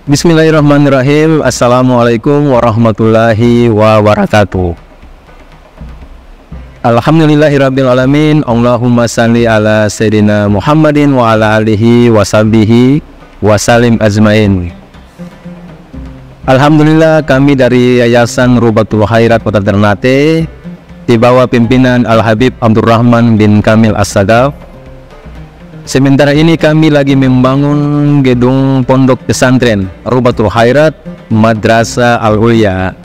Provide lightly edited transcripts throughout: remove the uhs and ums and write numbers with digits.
Bismillahirrahmanirrahim. Assalamualaikum warahmatullahi wabarakatuh. Alhamdulillahirrabbilalamin. Allahumma salli ala Sayyidina Muhammadin wa ala alihi wa sahbihi wa salim ajmain. Alhamdulillah, kami dari Yayasan Rubatul Khairat Kota Ternate di bawah pimpinan Al-Habib Abdurrahman bin Kamil As-Sadaf. Sementara ini kami lagi membangun gedung pondok pesantren Rubatul Khairat Madrasah Al-Ulya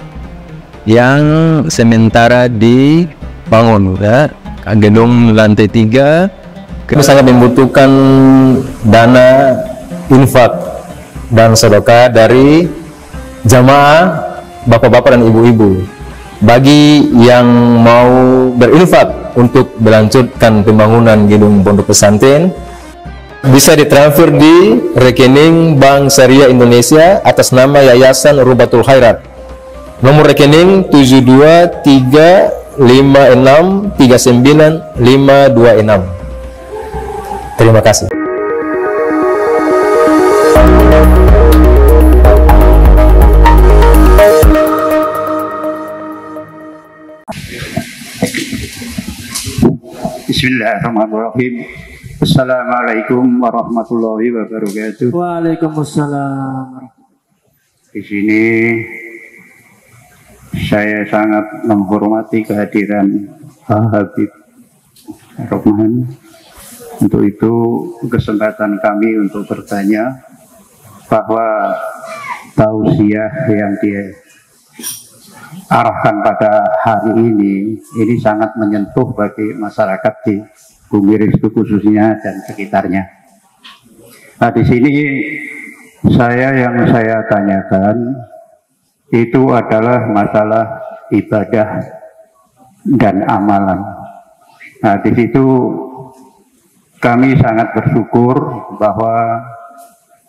yang sementara dibangun, ya. Gedung lantai 3. Kami sangat membutuhkan dana infak dan sedekah dari jamaah bapak-bapak dan ibu-ibu. Bagi yang mau berinfak untuk melanjutkan pembangunan gedung pondok pesantren, bisa ditransfer di rekening Bank Syariah Indonesia atas nama Yayasan Rubatul Khairat. Nomor rekening 72356395526. Terima kasih. Bismillahirrahmanirrahim. Assalamualaikum warahmatullahi wabarakatuh. Waalaikumsalam. Di sini saya sangat menghormati kehadiran Pak Habib Rahman. Untuk itu kesempatan kami untuk bertanya bahwa tausiah yang dia arahkan pada hari ini sangat menyentuh bagi masyarakat di Bumi Restu khususnya dan sekitarnya. Nah, di sini yang saya tanyakan itu adalah masalah ibadah dan amalan. Nah, di situ kami sangat bersyukur bahwa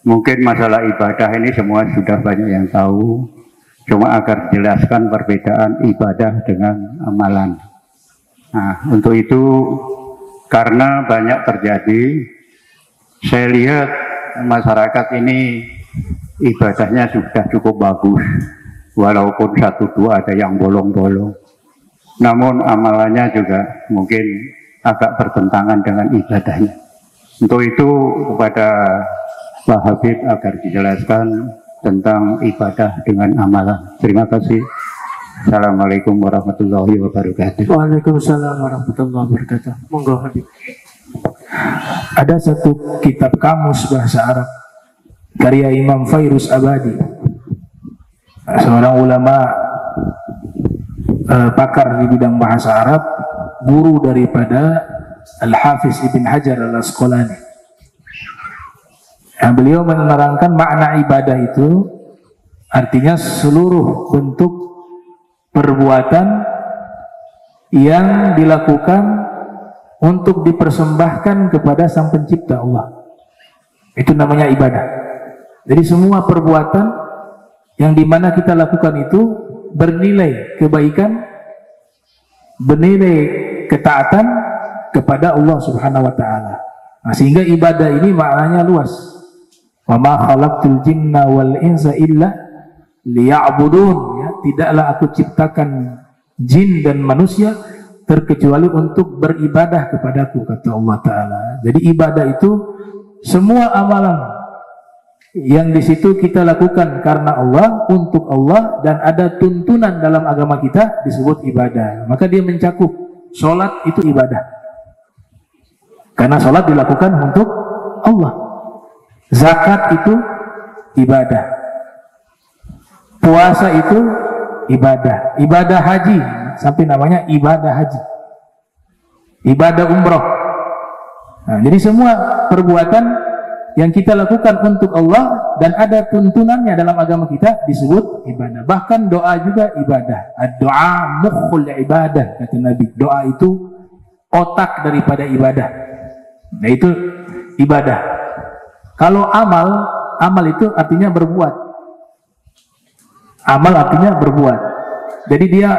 mungkin masalah ibadah ini semua sudah banyak yang tahu. Cuma agar jelaskan perbedaan ibadah dengan amalan. Nah, untuk itu karena banyak terjadi, saya lihat masyarakat ini ibadahnya sudah cukup bagus, walaupun satu dua ada yang bolong-bolong. Namun amalannya juga mungkin agak bertentangan dengan ibadahnya. Untuk itu kepada Pak Habib agar dijelaskan tentang ibadah dengan amalan. Terima kasih. Assalamualaikum warahmatullahi wabarakatuh. Waalaikumsalam warahmatullahi wabarakatuh. Monggo Habib. Ada satu kitab kamus bahasa Arab karya Imam Fairuz Abadi, seorang ulama pakar di bidang bahasa Arab, guru daripada Al-Hafiz Ibn Hajar Al-Asqalani. Nah, beliau menerangkan makna ibadah itu artinya seluruh bentuk perbuatan yang dilakukan untuk dipersembahkan kepada Sang Pencipta Allah. Itu namanya ibadah. Jadi semua perbuatan yang dimana kita lakukan itu bernilai kebaikan, bernilai ketaatan kepada Allah Subhanahu wa Ta'ala. Nah, sehingga ibadah ini maknanya luas. Wa ma khalaqtul jinna wal insa illa liya'budun, ya, tidaklah aku ciptakan jin dan manusia terkecuali untuk beribadah kepadaku, kata Allah Ta'ala. Jadi ibadah itu semua amalan yang di situ kita lakukan karena Allah, untuk Allah, dan ada tuntunan dalam agama kita disebut ibadah. Maka dia mencakup sholat itu ibadah karena sholat dilakukan untuk Allah. Zakat itu ibadah, puasa itu ibadah, ibadah haji sampai namanya ibadah haji, ibadah umroh. Nah, jadi semua perbuatan yang kita lakukan untuk Allah dan ada tuntunannya dalam agama kita disebut ibadah. Bahkan doa juga ibadah. Ad-doa mukhul ibadah, kata Nabi. Doa itu otak daripada ibadah. Nah, itu ibadah. Kalau amal itu artinya berbuat. Amal artinya berbuat. Jadi dia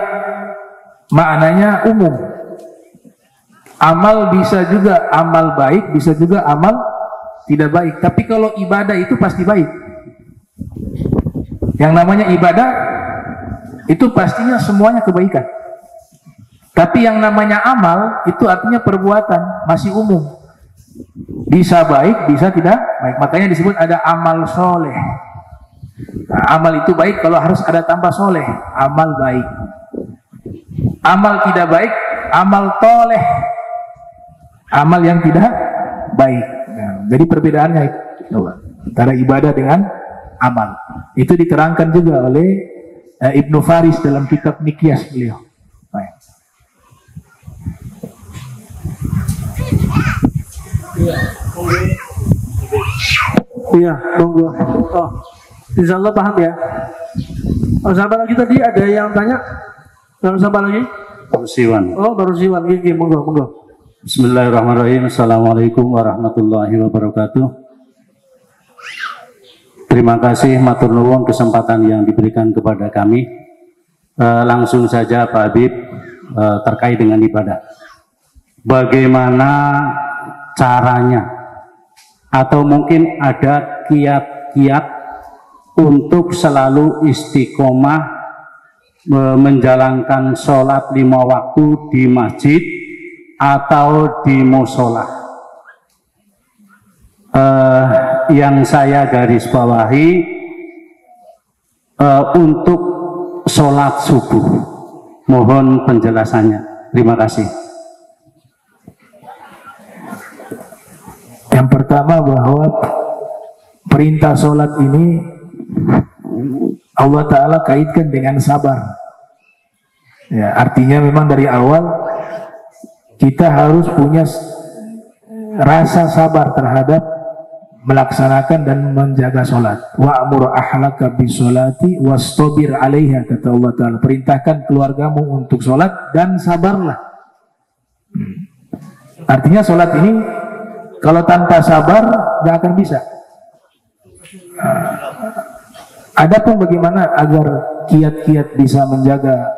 maknanya umum. Amal bisa juga amal baik, bisa juga amal tidak baik. Tapi kalau ibadah itu pasti baik. Yang namanya ibadah itu pastinya semuanya kebaikan. Tapi yang namanya amal itu artinya perbuatan, masih umum. Bisa baik, bisa tidak baik. Makanya disebut ada amal soleh. Nah, amal itu baik kalau harus ada tambah soleh, amal baik. Amal tidak baik, amal toleh, amal yang tidak baik. Nah, jadi perbedaannya itu antara ibadah dengan amal. Itu diterangkan juga oleh Ibnu Faris dalam kitab Nikyas beliau. Baik. Iya, monggo. Oh, insya Allah paham ya. Oh, sahabat lagi tadi ada yang tanya. Yang sahabat lagi? Baru Siwan. Oh, baru Siwan. Gini, monggo, monggo. Bismillahirrahmanirrahim. Assalamualaikum warahmatullahi wabarakatuh. Terima kasih matur nuwun kesempatan yang diberikan kepada kami. Langsung saja Pak Habib, terkait dengan ibadah. Bagaimana caranya, atau mungkin ada kiat-kiat untuk selalu istiqomah menjalankan sholat 5 waktu di masjid atau di musola. Yang saya garis bawahi untuk sholat subuh, mohon penjelasannya. Terima kasih. Yang pertama bahwa perintah sholat ini Allah Ta'ala kaitkan dengan sabar. Ya, artinya memang dari awal kita harus punya rasa sabar terhadap melaksanakan dan menjaga sholat. Wa'mur ahlaka bisolati wastabir alaiha, kata Allah Ta'ala. Perintahkan keluargamu untuk sholat dan sabarlah. Artinya sholat ini kalau tanpa sabar nggak akan bisa. Adapun bagaimana agar kiat-kiat bisa menjaga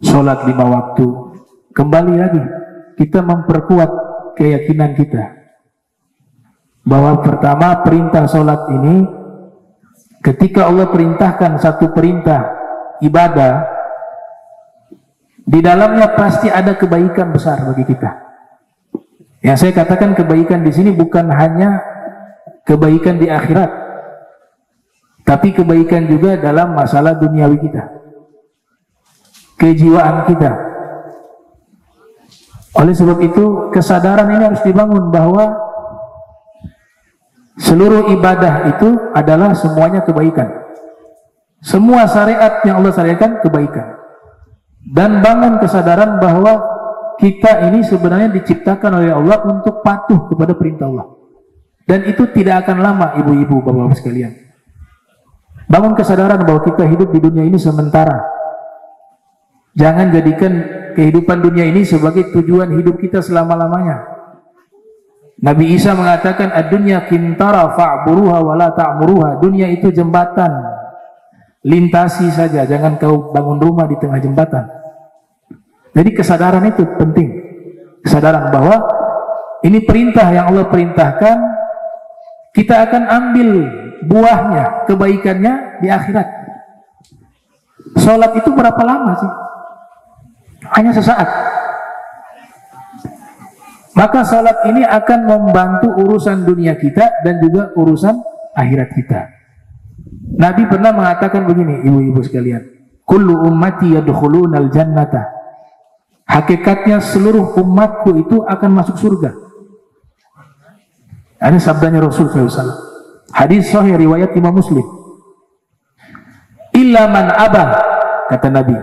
sholat 5 waktu, kembali lagi kita memperkuat keyakinan kita bahwa pertama perintah sholat ini, ketika Allah perintahkan satu perintah ibadah, di dalamnya pasti ada kebaikan besar bagi kita. Yang saya katakan kebaikan di sini bukan hanya kebaikan di akhirat, tapi kebaikan juga dalam masalah duniawi kita, kejiwaan kita. Oleh sebab itu kesadaran ini harus dibangun bahwa seluruh ibadah itu adalah semuanya kebaikan. Semua syariat yang Allah syariatkan kebaikan. Dan bangun kesadaran bahwa kita ini sebenarnya diciptakan oleh Allah untuk patuh kepada perintah Allah. Dan itu tidak akan lama, ibu-ibu, bapak-bapak sekalian. Bangun kesadaran bahwa kita hidup di dunia ini sementara. Jangan jadikan kehidupan dunia ini sebagai tujuan hidup kita selama-lamanya. Nabi Isa mengatakan, ad-dunya qintara fa'buruha wa la ta'muruha. Dunia itu jembatan, lintasi saja, jangan kau bangun rumah di tengah jembatan. Jadi kesadaran itu penting. Kesadaran bahwa ini perintah yang Allah perintahkan, kita akan ambil buahnya, kebaikannya di akhirat. Sholat itu berapa lama sih? Hanya sesaat. Maka sholat ini akan membantu urusan dunia kita dan juga urusan akhirat kita. Nabi pernah mengatakan begini, ibu-ibu sekalian, kullu ummati yadkhulunal jannata. Hakikatnya seluruh umatku itu akan masuk surga. Ini sabdanya Rasul SAW. Hadis sahih riwayat Imam Muslim. Illa man abah, kata Nabi,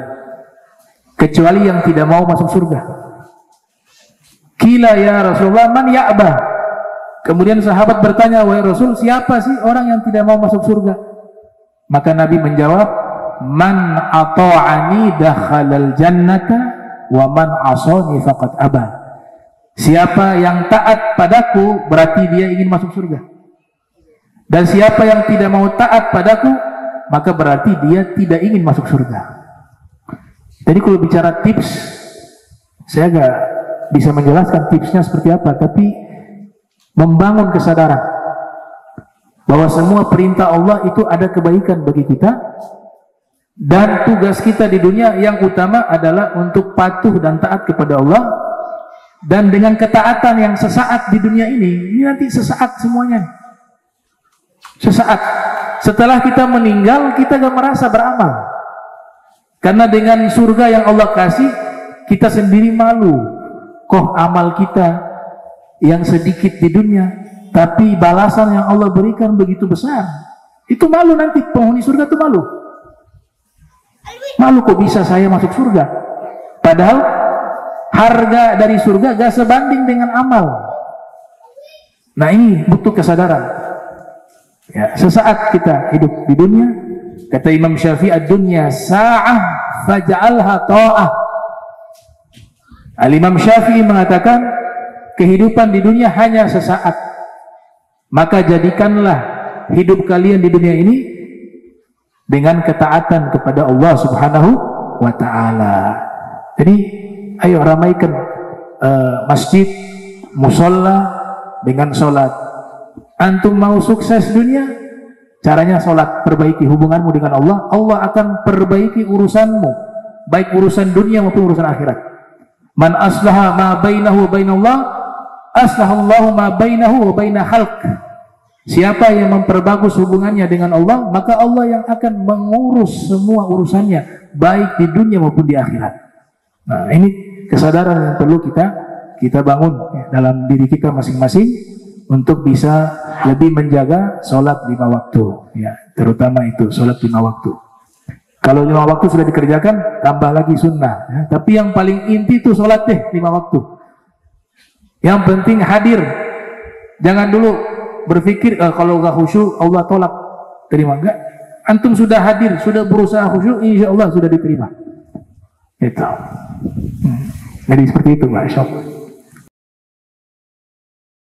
kecuali yang tidak mau masuk surga. Qila ya Rasulullah, man ya'bah? Kemudian sahabat bertanya, wahai Rasul, siapa sih orang yang tidak mau masuk surga? Maka Nabi menjawab, man ata'ani dakhalal jannata wa man asani faqad aba. Siapa yang taat padaku berarti dia ingin masuk surga. Dan siapa yang tidak mau taat padaku maka berarti dia tidak ingin masuk surga. Jadi kalau bicara tips, saya nggak bisa menjelaskan tipsnya seperti apa, tapi membangun kesadaran bahwa semua perintah Allah itu ada kebaikan bagi kita, dan tugas kita di dunia yang utama adalah untuk patuh dan taat kepada Allah. Dan dengan ketaatan yang sesaat di dunia ini nanti sesaat semuanya, sesaat. Setelah kita meninggal, kita gak merasa beramal, karena dengan surga yang Allah kasih, kita sendiri malu. Kok amal kita yang sedikit di dunia, tapi balasan yang Allah berikan begitu besar. Itu malu, nanti penghuni surga itu malu. Malu, kok bisa saya masuk surga, padahal harga dari surga gak sebanding dengan amal. Nah, ini butuh kesadaran. Ya, sesaat kita hidup di dunia, kata Imam Syafi'i, ad-dunya sa'ah faj'alha ta'ah. Al-Imam Syafi'i mengatakan, kehidupan di dunia hanya sesaat, maka jadikanlah hidup kalian di dunia ini dengan ketaatan kepada Allah Subhanahu wa ta'ala. Jadi ayo ramaikan masjid, musola dengan sholat. Antum mau sukses dunia, caranya sholat. Perbaiki hubunganmu dengan Allah, Allah akan perbaiki urusanmu, baik urusan dunia maupun urusan akhirat. Man aslaha ma bainahu wa bainallah, aslahallahu ma bainahu wa baina khalq. Siapa yang memperbagus hubungannya dengan Allah, maka Allah yang akan mengurus semua urusannya, baik di dunia maupun di akhirat. Nah, ini kesadaran yang perlu kita bangun ya, dalam diri kita masing-masing, untuk bisa lebih menjaga sholat 5 waktu, ya, terutama itu sholat 5 waktu. Kalau 5 waktu sudah dikerjakan, tambah lagi sunnah, ya. Tapi yang paling inti itu sholat deh 5 waktu. Yang penting hadir. Jangan dulu berpikir kalau nggak khusyuk Allah tolak, terima enggak. Antum sudah hadir, sudah berusaha khusyuk, insya Allah sudah diterima. Itu. Jadi seperti itu, Masya Allah.